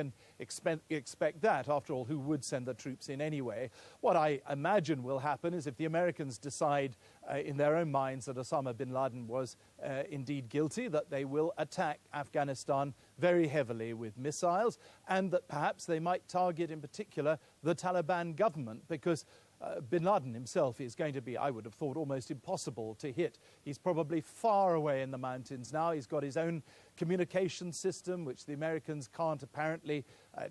can expect that. After all, who would send the troops in anyway? What I imagine will happen is if the Americans decide in their own minds that Osama bin Laden was indeed guilty, that they will attack Afghanistan very heavily with missiles, and that perhaps they might target in particular the Taliban government, because bin Laden himself is going to be, I would have thought, almost impossible to hit. He's probably far away in the mountains now. He's got his own communication system, which the Americans can't apparently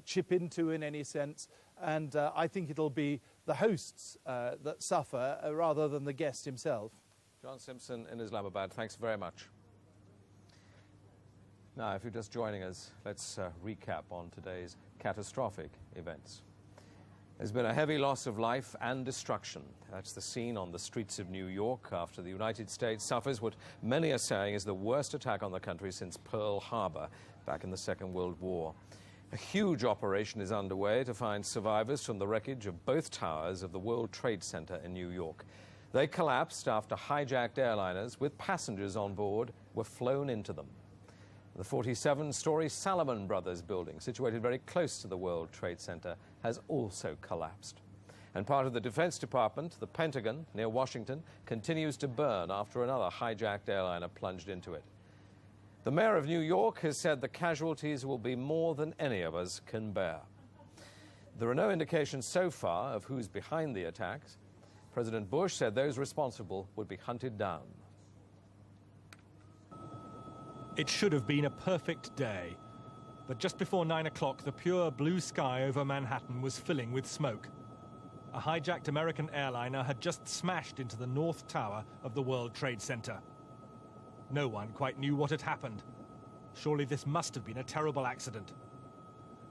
chip into in any sense. And I think it'll be the hosts that suffer rather than the guest himself. John Simpson in Islamabad, thanks very much. Now, if you're just joining us, let's recap on today's catastrophic events. There's been a heavy loss of life and destruction. That's the scene on the streets of New York after the United States suffers what many are saying is the worst attack on the country since Pearl Harbor back in the Second World War. A huge operation is underway to find survivors from the wreckage of both towers of the World Trade Center in New York. They collapsed after hijacked airliners with passengers on board were flown into them. The 47-story Salomon Brothers building, situated very close to the World Trade Center, has also collapsed. And part of the Defense Department, the Pentagon, near Washington, continues to burn after another hijacked airliner plunged into it. The mayor of New York has said the casualties will be more than any of us can bear. There are no indications so far of who's behind the attacks. President Bush said those responsible would be hunted down. It should have been a perfect day. But just before 9 o'clock, the pure blue sky over Manhattan was filling with smoke. A hijacked American airliner had just smashed into the North Tower of the World Trade Center. No one quite knew what had happened. Surely this must have been a terrible accident.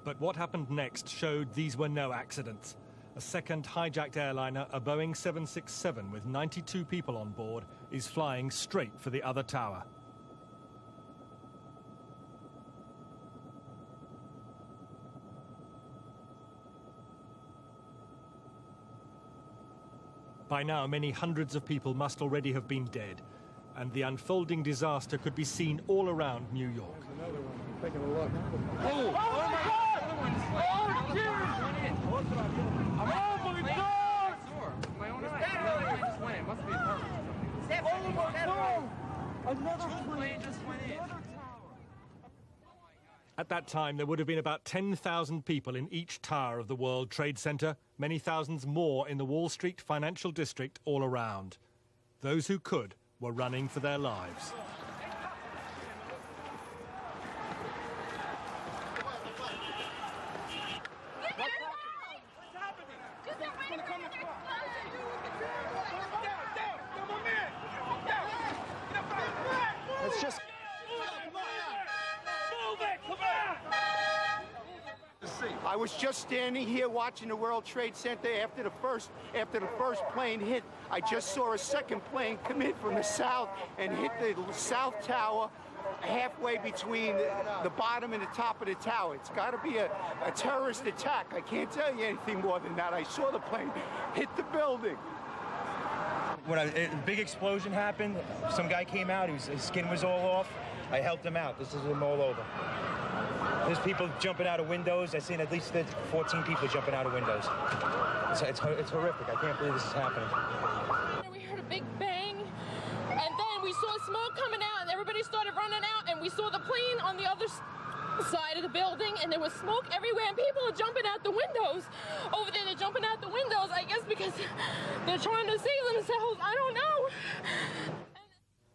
But what happened next showed these were no accidents. A second hijacked airliner, a Boeing 767 with 92 people on board, is flying straight for the other tower. By now, many hundreds of people must already have been dead, and the unfolding disaster could be seen all around New York. Another one. I'm taking a look. Oh my God! Oh, Jesus! Oh, my God! My own eye. It just went in. Must be a car. Oh, my God! Another plane just went in. At that time, there would have been about 10,000 people in each tower of the World Trade Center, many thousands more in the Wall Street financial district all around. Those who could were running for their lives. It's just... I was just standing here watching the World Trade Center after the first plane hit. I just saw a second plane come in from the south and hit the south tower halfway between the bottom and the top of the tower. It's got to be a terrorist attack. I can't tell you anything more than that. I saw the plane hit the building. When a big explosion happened, some guy came out, his skin was all off. I helped him out. This is him all over. There's people jumping out of windows. I've seen at least 14 people jumping out of windows. It's horrific. I can't believe this is happening. We heard a big bang, and then we saw smoke coming out, and everybody started running out, and we saw the plane on the other side of the building, and there was smoke everywhere, and people are jumping out the windows. Over there, they're jumping out the windows, I guess because they're trying to save themselves. I don't know.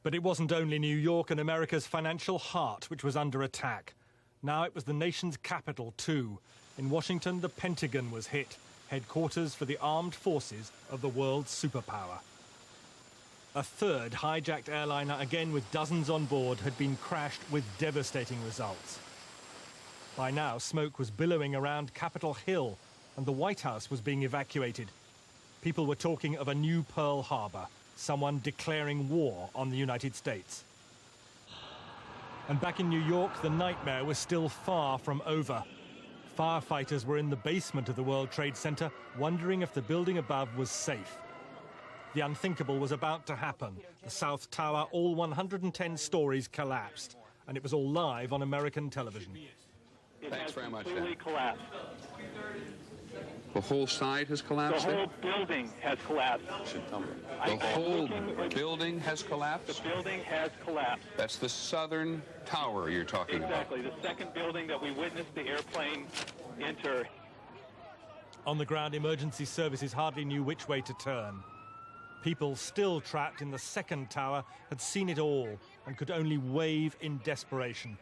But it wasn't only New York and America's financial heart which was under attack. Now it was the nation's capital, too. In Washington, the Pentagon was hit, headquarters for the armed forces of the world's superpower. A third hijacked airliner, again with dozens on board, had been crashed with devastating results. By now, smoke was billowing around Capitol Hill, and the White House was being evacuated. People were talking of a new Pearl Harbor, someone declaring war on the United States. And back in New York, the nightmare was still far from over. Firefighters were in the basement of the World Trade Center, wondering if the building above was safe. The unthinkable was about to happen. The South Tower, all 110 stories, collapsed, and it was all live on American television. Thanks very much, completely Dan. collapsed. The whole side has collapsed? The whole building has collapsed. The whole building has collapsed? The building has collapsed. That's the southern tower you're talking Exactly. The second building that we witnessed the airplane enter. On the ground, emergency services hardly knew which way to turn. People still trapped in the second tower had seen it all and could only wave in desperation.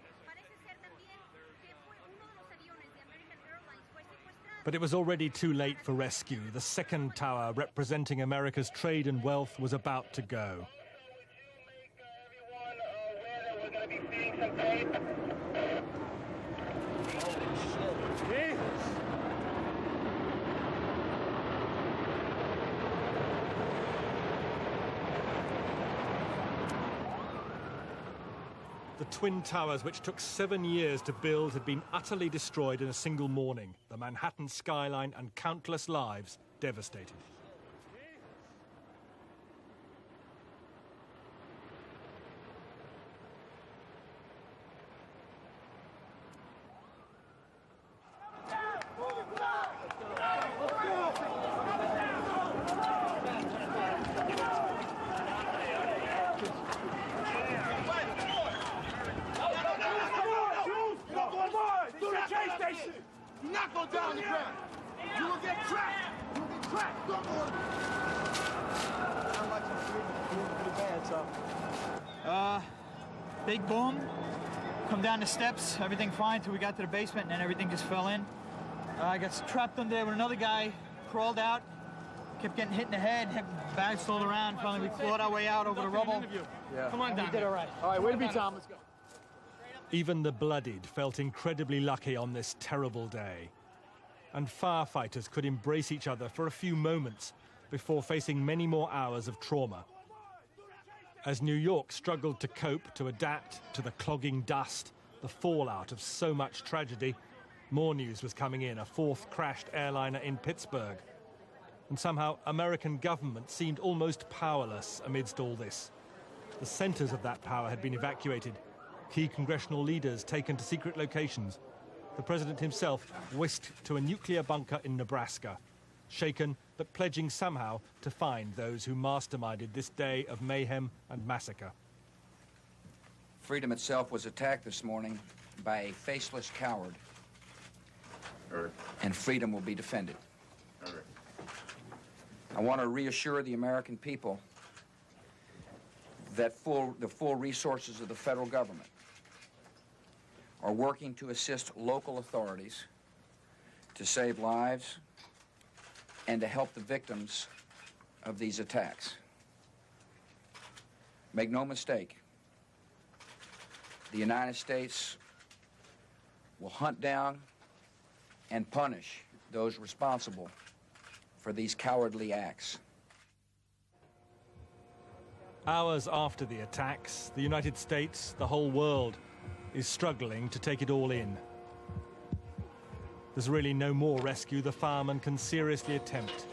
But it was already too late for rescue. The second tower, representing America's trade and wealth, was about to go. The Twin Towers, which took 7 years to build, had been utterly destroyed in a single morning. The Manhattan skyline and countless lives devastated. Do not go down the ground. You will get trapped. You will get trapped. Don't go. Big boom. Come down the steps. Everything fine till we got to the basement, and then everything just fell in. I got trapped under there with another guy. Crawled out. Kept getting hit in the head. Bounced all around. Finally, we clawed our way out over the rubble. Yeah. Come on down. We did all right. All right, way to be, Tom. Let's go. Even the bloodied felt incredibly lucky on this terrible day. And firefighters could embrace each other for a few moments before facing many more hours of trauma. As New York struggled to cope, to adapt to the clogging dust, the fallout of so much tragedy, more news was coming in, a fourth crashed airliner in Pittsburgh. And somehow American government seemed almost powerless amidst all this. The centers of that power had been evacuated, key congressional leaders taken to secret locations. The president himself whisked to a nuclear bunker in Nebraska, shaken but pledging somehow to find those who masterminded this day of mayhem and massacre. Freedom itself was attacked this morning by a faceless coward, and freedom will be defended. I want to reassure the American people that the full resources of the federal government are working to assist local authorities to save lives and to help the victims of these attacks. Make no mistake, the United States will hunt down and punish those responsible for these cowardly acts. Hours after the attacks, the United States, the whole world, is struggling to take it all in. There's really no more rescue the firemen can seriously attempt.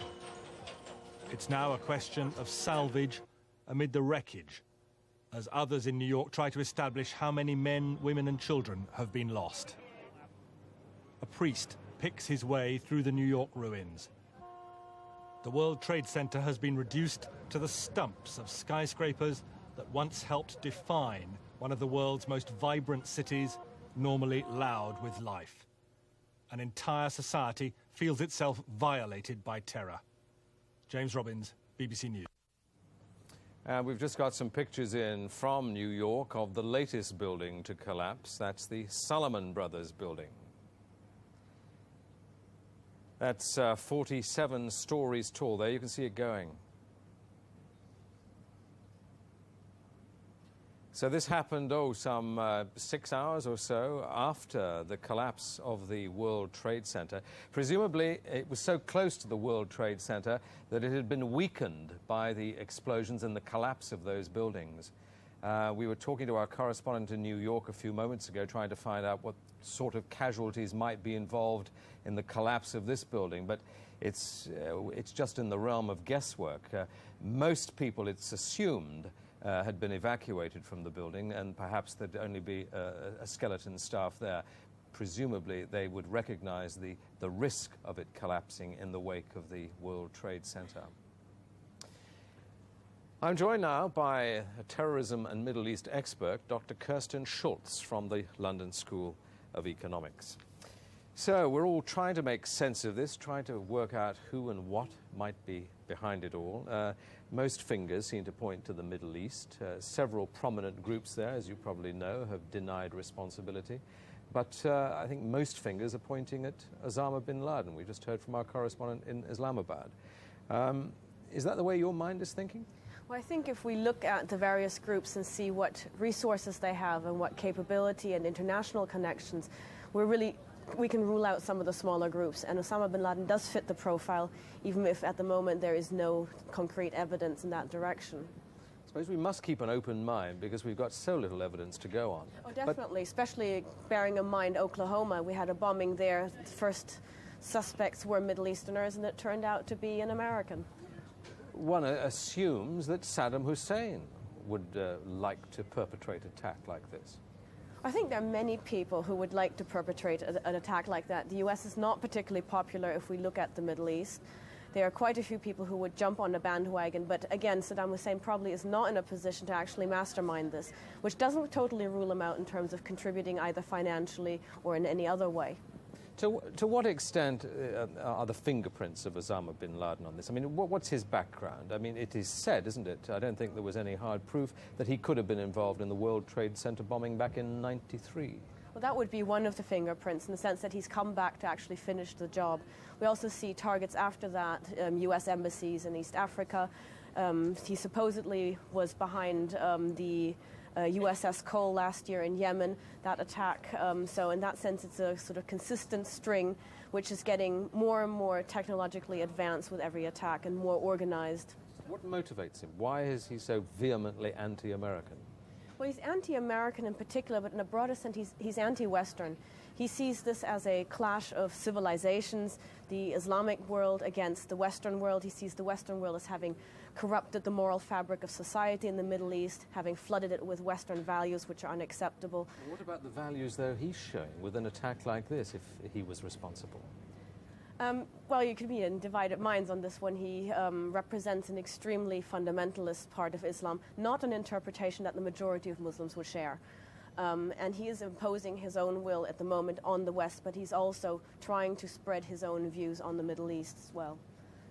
It's now a question of salvage amid the wreckage, as others in New York try to establish how many men, women and children have been lost. A priest picks his way through the New York ruins. The World Trade Center has been reduced to the stumps of skyscrapers that once helped define one of the world's most vibrant cities, normally loud with life. An entire society feels itself violated by terror. James Robbins, BBC News. We've just got some pictures in from New York of the latest building to collapse. That's the Salomon Brothers building. That's 47 stories tall. There you can see it going. So this happened, some 6 hours or so after the collapse of the World Trade Center. Presumably, it was so close to the World Trade Center that it had been weakened by the explosions and the collapse of those buildings. We were talking to our correspondent in New York a few moments ago, trying to find out what sort of casualties might be involved in the collapse of this building, but it's just in the realm of guesswork. Most people, it's assumed, had been evacuated from the building, and perhaps there'd only be a skeleton staff there. presumably they would recognize the risk of it collapsing in the wake of the World Trade Center. I'm joined now by a terrorism and Middle East expert, Dr. Kirsten Schultz from the London School of Economics. So we're all trying to make sense of this, trying to work out who and what might be behind it all. Most fingers seem to point to the Middle East. Several prominent groups there, as you probably know, have denied responsibility. But I think most fingers are pointing at Osama bin Laden. We just heard from our correspondent in Islamabad. Is that the way your mind is thinking? Well, I think if we look at the various groups and see what resources they have and what capability and international connections, we can rule out some of the smaller groups. And Osama bin Laden does fit the profile, even if at the moment there is no concrete evidence in that direction. I suppose we must keep an open mind because we've got so little evidence to go on. Oh, definitely, especially bearing in mind Oklahoma. We had a bombing there. The first suspects were Middle Easterners, and it turned out to be an American. One assumes that Saddam Hussein would like to perpetrate an attack like this. I think there are many people who would like to perpetrate an attack like that. The U.S. is not particularly popular if we look at the Middle East. There are quite a few people who would jump on the bandwagon, but again, Saddam Hussein probably is not in a position to actually mastermind this, which doesn't totally rule him out in terms of contributing either financially or in any other way. To what extent are the fingerprints of Osama bin Laden on this? I mean, what's his background? I mean, it is said, isn't it? I don't think there was any hard proof that he could have been involved in the World Trade Center bombing back in '93. Well, that would be one of the fingerprints in the sense that he's come back to actually finish the job. We also see targets after that, U.S. embassies in East Africa. He supposedly was behind the USS Cole last year in Yemen, that attack. So in that sense, it's a sort of consistent string, which is getting more and more technologically advanced with every attack and more organized. What motivates him? Why is he so vehemently anti-American? Well, he's anti-American in particular, but in a broader sense, he's anti-Western. He sees this as a clash of civilizations, the Islamic world against the Western world. He sees the Western world as having corrupted the moral fabric of society in the Middle East, having flooded it with Western values which are unacceptable. What about the values, though, he's showing with an attack like this, if he was responsible? Well, you could be in divided minds on this one. He represents an extremely fundamentalist part of Islam, not an interpretation that the majority of Muslims would share. And he is imposing his own will at the moment on the West, but he's also trying to spread his own views on the Middle East as well.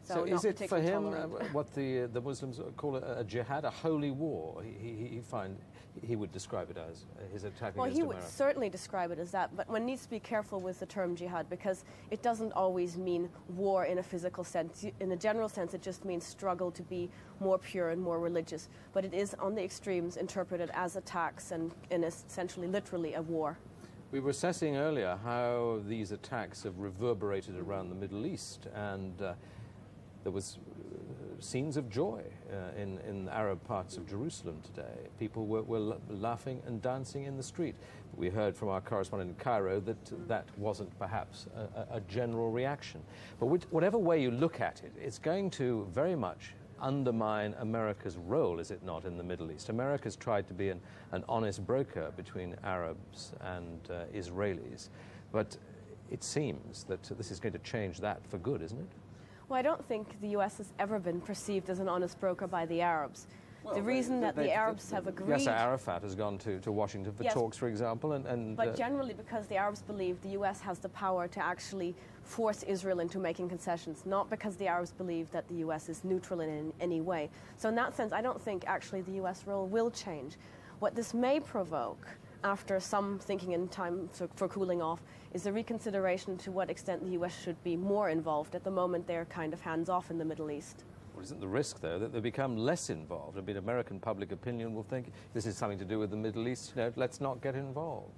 So is it for him what the Muslims call a jihad, a holy war? He would describe it as his attack against America. Well, he would certainly describe it as that, but one needs to be careful with the term jihad because it doesn't always mean war in a physical sense. In a general sense, it just means struggle to be more pure and more religious. But it is, on the extremes, interpreted as attacks and essentially, literally, a war. We were assessing earlier how these attacks have reverberated around the Middle East, and there was scenes of joy in Arab parts of Jerusalem today. People were laughing and dancing in the street. We heard from our correspondent in Cairo that that wasn't perhaps a general reaction. But whatever way you look at it, it's going to very much undermine America's role, is it not, in the Middle East? America's tried to be an honest broker between Arabs and Israelis, but it seems that this is going to change that for good, isn't it? Well, I don't think the U.S. has ever been perceived as an honest broker by the Arabs. Well, the reason that the Arabs have agreed... Yasser Arafat has gone to Washington for talks, for example, but generally because the Arabs believe the U.S. has the power to actually force Israel into making concessions, not because the Arabs believe that the U.S. is neutral in any way. So in that sense, I don't think actually the U.S. role will change. What this may provoke, after some thinking in time for cooling off, is a reconsideration to what extent the U.S. should be more involved. At the moment, they're kind of hands-off in the Middle East. Well, isn't the risk, though, that they become less involved? I mean, American public opinion will think this is something to do with the Middle East, let's not get involved.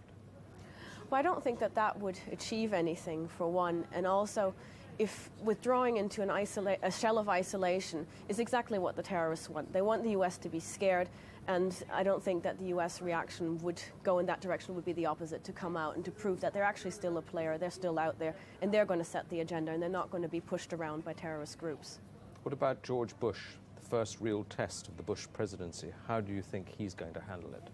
Well, I don't think that that would achieve anything, for one, and also if withdrawing into a shell of isolation is exactly what the terrorists want. They want the U.S. to be scared, and I don't think that the U.S. reaction would go in that direction, would be the opposite, to come out and to prove that they're actually still a player, they're still out there, and they're going to set the agenda, and they're not going to be pushed around by terrorist groups. What about George Bush, the first real test of the Bush presidency? How do you think he's going to handle it?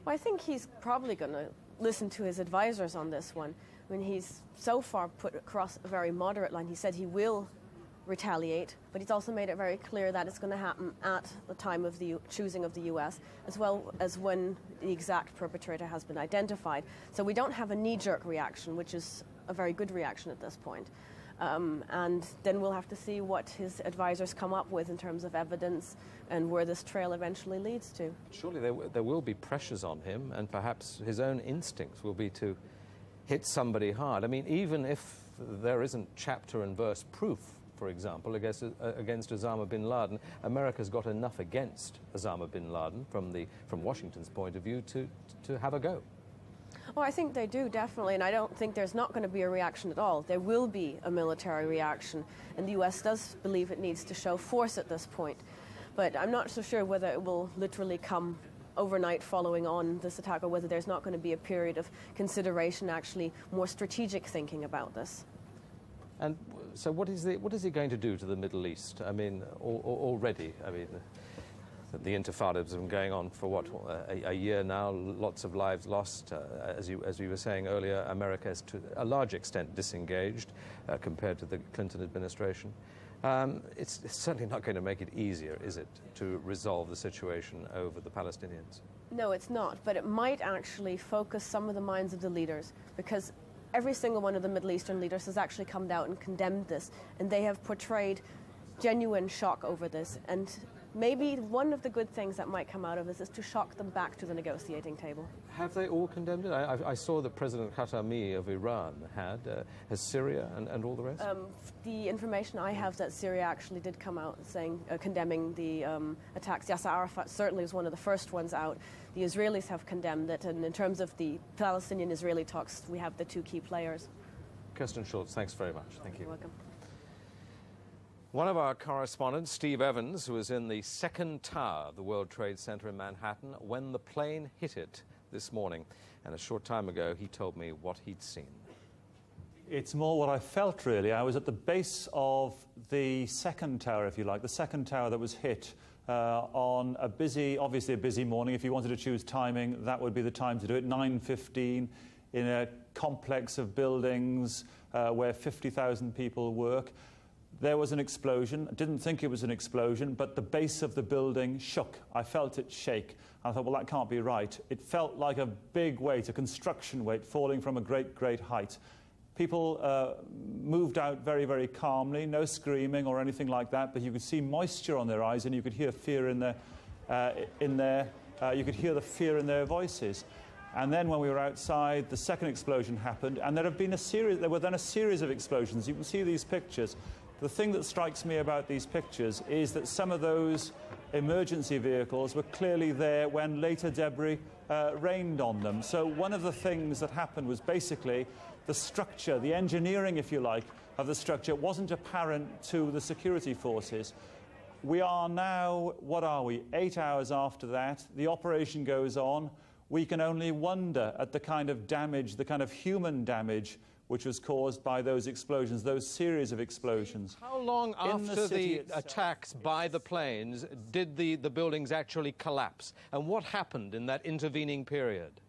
Well, I think he's probably going to listen to his advisors on this one. I mean, he's so far put across a very moderate line. He said he will retaliate, but he's also made it very clear that it's going to happen at the time of the choosing of the U.S., as well as when the exact perpetrator has been identified. So we don't have a knee-jerk reaction, which is a very good reaction at this point. And then we'll have to see what his advisors come up with in terms of evidence and where this trail eventually leads to. Surely there will be pressures on him, and perhaps his own instincts will be to hit somebody hard. I mean, even if there isn't chapter and verse proof, for example, against Osama bin Laden, America's got enough against Osama bin Laden from Washington's point of view to have a go. Well, I think they do, definitely, and I don't think there's not going to be a reaction at all. There will be a military reaction, and the U.S. does believe it needs to show force at this point. But I'm not so sure whether it will literally come overnight following on this attack, or whether there's not going to be a period of consideration, actually more strategic thinking about this. And so what is he going to do to the Middle East? I mean, already, I mean, the Intifada has been going on for, what, a year now, lots of lives lost. As we were saying earlier, America is to a large extent disengaged compared to the Clinton administration. It's certainly not going to make it easier, is it, to resolve the situation over the Palestinians? No, it's not, but it might actually focus some of the minds of the leaders, because every single one of the Middle Eastern leaders has actually come out and condemned this, and they have portrayed genuine shock over this. And maybe one of the good things that might come out of this is to shock them back to the negotiating table. Have they all condemned it? I saw that President Khatami of Iran has Syria and all the rest? The information I have that Syria actually did come out saying, condemning the attacks. Yasser Arafat certainly was one of the first ones out. The Israelis have condemned it, and in terms of the Palestinian-Israeli talks, we have the two key players. Kirsten Schultz, thanks very much. Thank you. You're welcome. One of our correspondents, Steve Evans, was in the second tower of the World Trade Center in Manhattan when the plane hit it this morning. And a short time ago, he told me what he'd seen. It's more what I felt, really. I was at the base of the second tower, if you like, the second tower that was hit on a busy, obviously a busy morning. If you wanted to choose timing, that would be the time to do it. 9:15 in a complex of buildings where 50,000 people work. There was an explosion. I didn't think it was an explosion, but the base of the building shook. I felt it shake. I thought, well, that can't be right. It felt like a big weight, a construction weight, falling from a great, great height. People moved out very, very calmly, no screaming or anything like that, but you could see moisture on their eyes, and you could hear fear you could hear the fear in their voices. And then when we were outside, the second explosion happened, and there were then a series of explosions. You can see these pictures. The thing that strikes me about these pictures is that some of those emergency vehicles were clearly there when later debris rained on them. So one of the things that happened was basically the structure, the engineering, if you like, of the structure wasn't apparent to the security forces. We are now, 8 hours after that. The operation goes on. We can only wonder at the kind of damage, the kind of human damage which was caused by those explosions, those series of explosions. How long after the attacks by the planes did the buildings actually collapse? And what happened in that intervening period?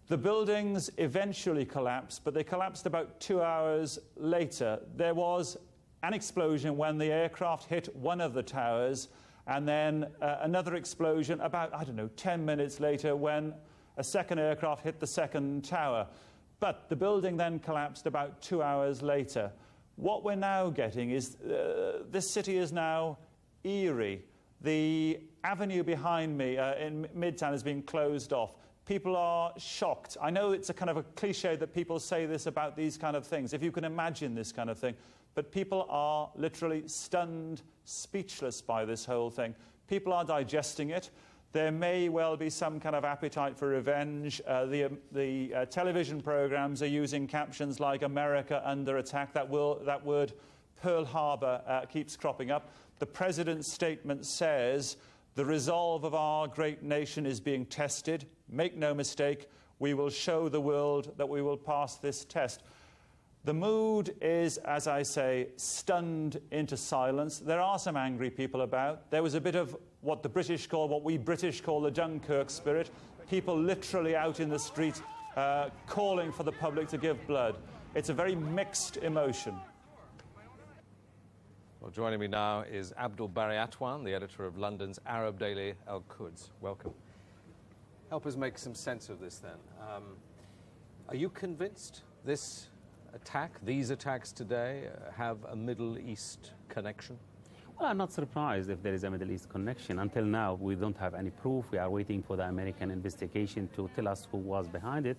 The buildings eventually collapsed, but they collapsed about 2 hours later. There was an explosion when the aircraft hit one of the towers, and then another explosion about, 10 minutes later when a second aircraft hit the second tower. But the building then collapsed about 2 hours later. What we're now getting is this city is now eerie. The avenue behind me in Midtown has been closed off. People are shocked. I know it's a kind of a cliche that people say this about these kind of things, if you can imagine this kind of thing. But people are literally stunned, speechless by this whole thing. People are digesting it. There may well be some kind of appetite for revenge. The television programs are using captions like "America under attack." That word Pearl Harbor keeps cropping up. The president's statement says, "The resolve of our great nation is being tested. Make no mistake, we will show the world that we will pass this test." The mood is, as I say, stunned into silence. There are some angry people about. There was a bit of what we British call the Dunkirk spirit. people literally out in the street calling for the public to give blood. It's a very mixed emotion. Well, joining me now is Abdul Bari Atwan, the editor of London's Arab daily Al-Quds. Welcome. Help us make some sense of this then. Are you convinced this attack, these attacks today, have a Middle East connection? Well, I'm not surprised if there is a Middle East connection. Until now, we don't have any proof. We are waiting for the American investigation to tell us who was behind it.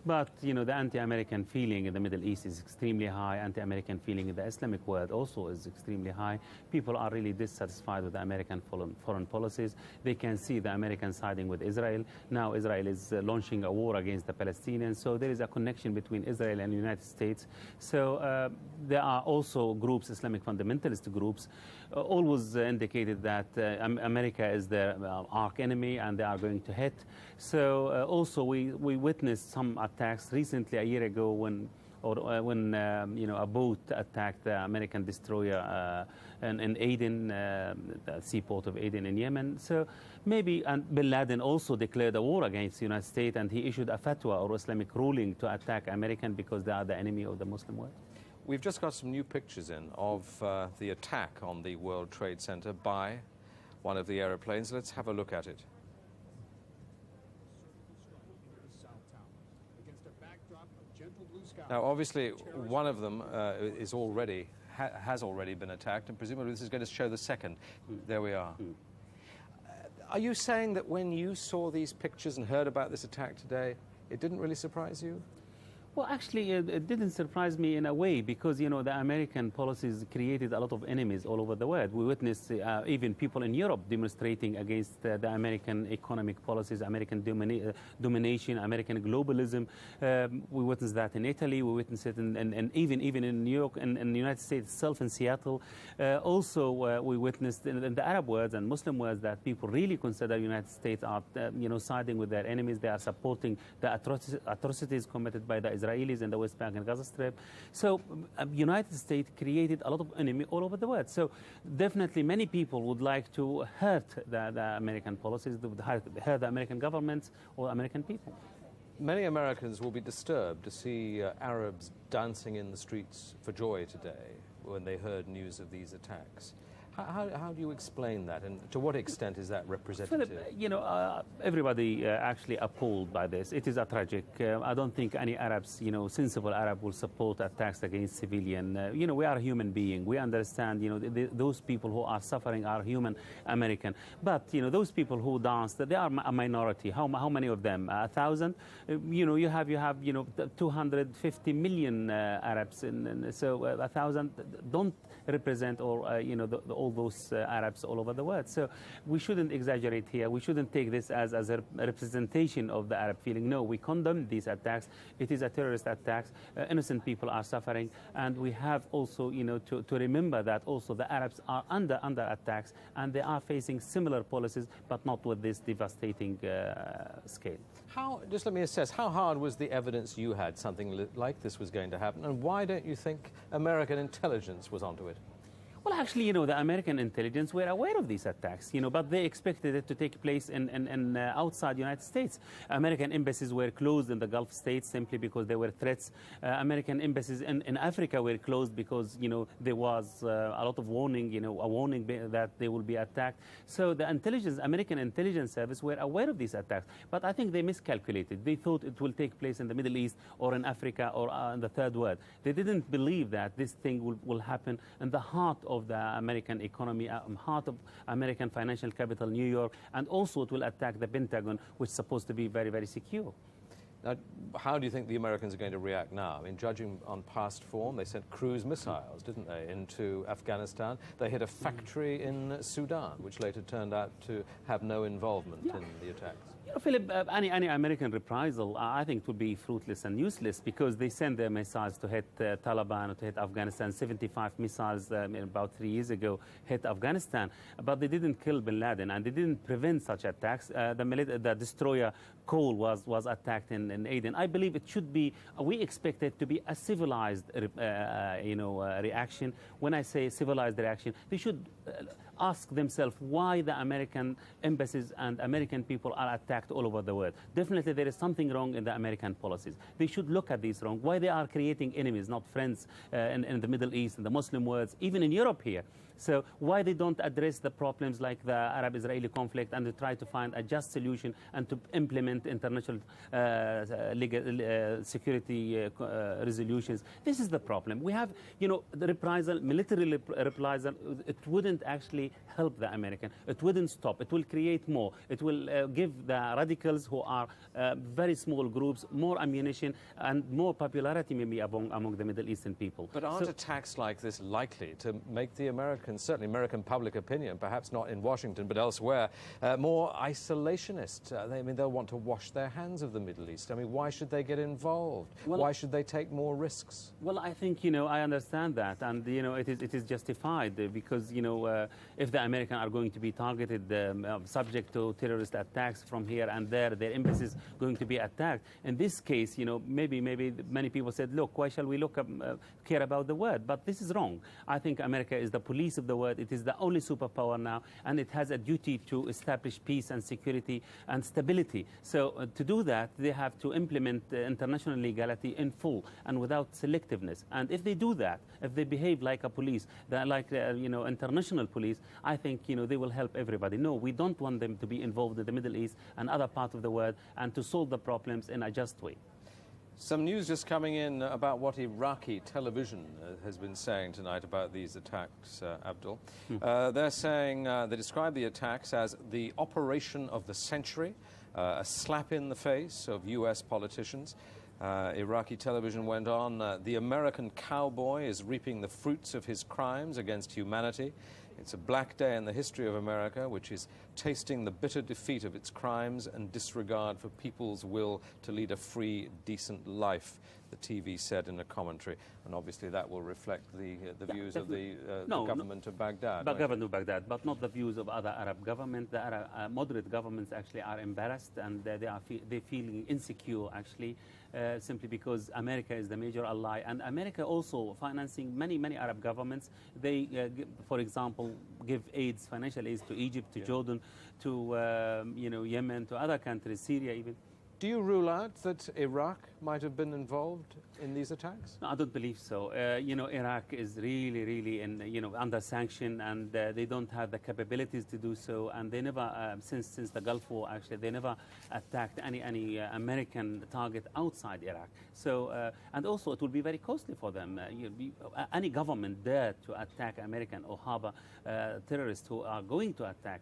But, you know, the anti-American feeling in the Middle East is extremely high. Anti-American feeling in the Islamic world also is extremely high. People are really dissatisfied with the American foreign policies. They can see the Americans siding with Israel. Now Israel is launching a war against the Palestinians. So there is a connection between Israel and the United States. So there are also groups, Islamic fundamentalist groups, always indicated that America is their arch enemy and they are going to hit. So also we witnessed some attacks recently, a year ago, when you know, a boat attacked the American destroyer in Aden, the seaport of Aden in Yemen. So maybe, and Bin Laden also declared a war against the United States, and he issued a fatwa or Islamic ruling to attack American because they are the enemy of the Muslim world. We've just got some new pictures in of the attack on the World Trade Center by one of the aeroplanes. Let's have a look at it. Now, obviously, one of them is already has already been attacked, and presumably this is going to show the second. There we are. Are you saying that when you saw these pictures and heard about this attack today, it didn't really surprise you? Well, actually, it didn't surprise me in a way because, you know, the American policies created a lot of enemies all over the world. We witnessed even people in Europe demonstrating against the American economic policies, American domination, American globalism. We witnessed that in Italy. We witnessed it even in New York and in the United States itself, in Seattle. Also, we witnessed in the Arab world and Muslim world that people really consider the United States are, you know, siding with their enemies. They are supporting the atrocities committed by the Israelis in the West Bank and Gaza Strip. So United States created a lot of enemy all over the world. So definitely many people would like to hurt the American policies, would hurt the American government or American people. Many Americans will be disturbed to see Arabs dancing in the streets for joy today when they heard news of these attacks. How do you explain that, and to what extent is that representative? Philip, you know, everybody actually appalled by this. It is a tragic. I don't think any Arabs, you know, sensible Arab will support attacks against civilian. You know, we are human beings. We understand, you know, those people who are suffering are human American. But, you know, those people who danced, they are a minority. How many of them? 1,000? You know, you have, you know, 250 million Arabs. So 1,000 don't represent or, you know, all those Arabs all over the world. So we shouldn't exaggerate here. We shouldn't take this as a representation of the Arab feeling. No, we condemn these attacks. It is a terrorist attack. Innocent people are suffering. And we have also, you know, to remember that also the Arabs are under attacks and they are facing similar policies, but not with this devastating scale. Just let me assess, how hard was the evidence you had something like this was going to happen, and why don't you think American intelligence was onto it? Well, actually, you know, the American intelligence were aware of these attacks, you know, but they expected it to take place in outside the United States. American embassies were closed in the Gulf states simply because there were threats. American embassies in Africa were closed because, you know, there was a lot of warning, you know, a warning that they will be attacked. So the American intelligence service were aware of these attacks, but I think they miscalculated. They thought it will take place in the Middle East or in Africa or in the Third World. They didn't believe that this thing will happen in the heart of the American economy, heart of American financial capital, New York, and also it will attack the Pentagon, which is supposed to be very, very secure. Now, how do you think the Americans are going to react now? I mean, judging on past form, they sent cruise missiles, didn't they, into Afghanistan. They hit a factory in Sudan, which later turned out to have no involvement in the attacks. You know, Philip, any American reprisal, I think, would be fruitless and useless because they send their missiles to hit Taliban or to hit Afghanistan. 75 missiles about 3 years ago hit Afghanistan, but they didn't kill Bin Laden and they didn't prevent such attacks. The destroyer Cole was attacked in Aden. I believe it should be, we expect it to be a civilized, reaction. When I say civilized reaction, they should ask themselves why the American embassies and American people are attacked all over the world. Definitely there is something wrong in the American policies. They should look at these wrong, why they are creating enemies, not friends in the Middle East, in the Muslim world, even in Europe here. So why they don't address the problems like the Arab-Israeli conflict and they try to find a just solution and to implement international security resolutions. This is the problem. We have, the reprisal, military reprisal, it wouldn't actually help the American. It wouldn't stop. It will create more. It will give the radicals who are very small groups more ammunition and more popularity maybe among the Middle Eastern people. But aren't attacks like this likely to make the Americans, certainly American public opinion, perhaps not in Washington but elsewhere, more isolationist? They'll want to wash their hands of the Middle East. I mean, why should they get involved? Well, why should they take more risks? Well, I think, I understand that, and, it is justified because, if the Americans are going to be targeted, subject to terrorist attacks from here and there, their embassies going to be attacked. In this case, maybe many people said, look, why shall we care about the world? But this is wrong. I think America is the police of the world. It is the only superpower now, and it has a duty to establish peace and security and stability. So to do that, they have to implement international legality in full and without selectiveness. And if they do that, if they behave like a police, international police, I think, they will help everybody. No, we don't want them to be involved in the Middle East and other parts of the world and to solve the problems in a just way. Some news just coming in about what Iraqi television has been saying tonight about these attacks, Abdul. They're saying, they describe the attacks as the operation of the century, a slap in the face of U.S. politicians. Iraqi television went on, the American cowboy is reaping the fruits of his crimes against humanity. It's a black day in the history of America, which is tasting the bitter defeat of its crimes and disregard for people's will to lead a free, decent life, the TV said in a commentary. And obviously that will reflect the views of the government of Baghdad. The government of Baghdad, but not the views of other Arab governments. The Arab, moderate governments actually are embarrassed and they're feeling insecure, actually. Simply because America is the major ally, and America also financing many Arab governments. They, for example, give aids, financial aids to Egypt, to Jordan, to Yemen, to other countries, Syria even. Do you rule out that Iraq might have been involved in these attacks? No, I don't believe so. Iraq is really under sanction, and they don't have the capabilities to do so. And they never, since the Gulf War, actually, they never attacked any American target outside Iraq. So, and also it will be very costly for them. Any government dare to attack American or harbor terrorists who are going to attack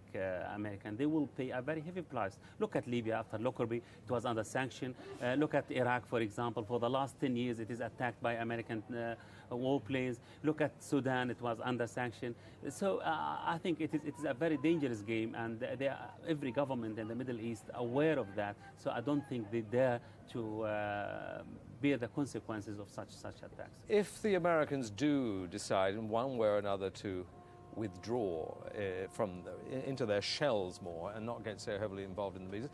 American, they will pay a very heavy price. Look at Libya after Lockerbie, it was under sanction. Look at Iraq, for example. For the last 10 years, it is attacked by American warplanes. Look at Sudan, it was under sanction. So I think it is a very dangerous game, and every government in the Middle East aware of that. So I don't think they dare to bear the consequences of such attacks. If the Americans do decide in one way or another to withdraw into their shells more and not get so heavily involved in the Middle East,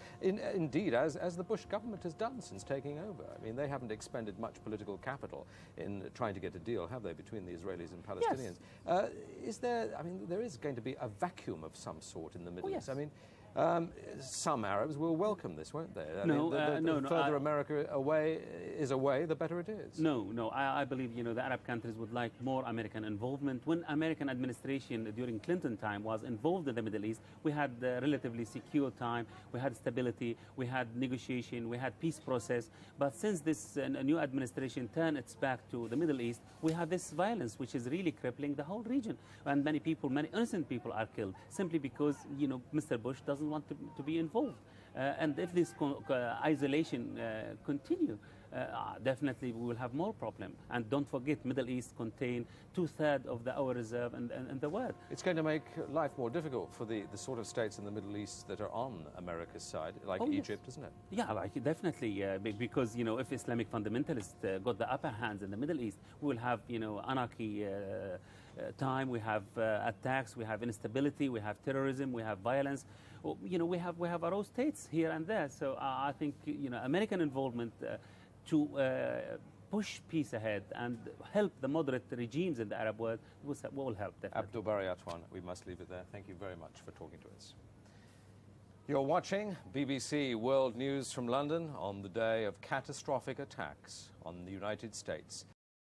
indeed, as the Bush government has done since taking over. I mean, they haven't expended much political capital in trying to get a deal, have they, between the Israelis and Palestinians? Yes. Is there, I mean, there is going to be a vacuum of some sort in the Middle East. I mean, some Arabs will welcome this, won't they? The further America is away, the better it is. No. I believe, the Arab countries would like more American involvement. When American administration during Clinton time was involved in the Middle East, we had a relatively secure time, we had stability, we had negotiation, we had peace process. But since this new administration turned its back to the Middle East, we have this violence which is really crippling the whole region. And many innocent people are killed simply because, Mr. Bush doesn't want to be involved. And if this isolation continue, definitely we will have more problem. And don't forget, Middle East contain 2/3 of the oil reserve in the world. It's going to make life more difficult for the sort of states in the Middle East that are on America's side, like Egypt, isn't it? Yeah, definitely, because, if Islamic fundamentalists got the upper hands in the Middle East, we will have, anarchy time, we have attacks, we have instability, we have terrorism, we have violence. We have our own states here and there. So I think, American involvement to push peace ahead and help the moderate regimes in the Arab world, will help definitely. Abdul Bari Atwan, we must leave it there. Thank you very much for talking to us. You're watching BBC World News from London on the day of catastrophic attacks on the United States.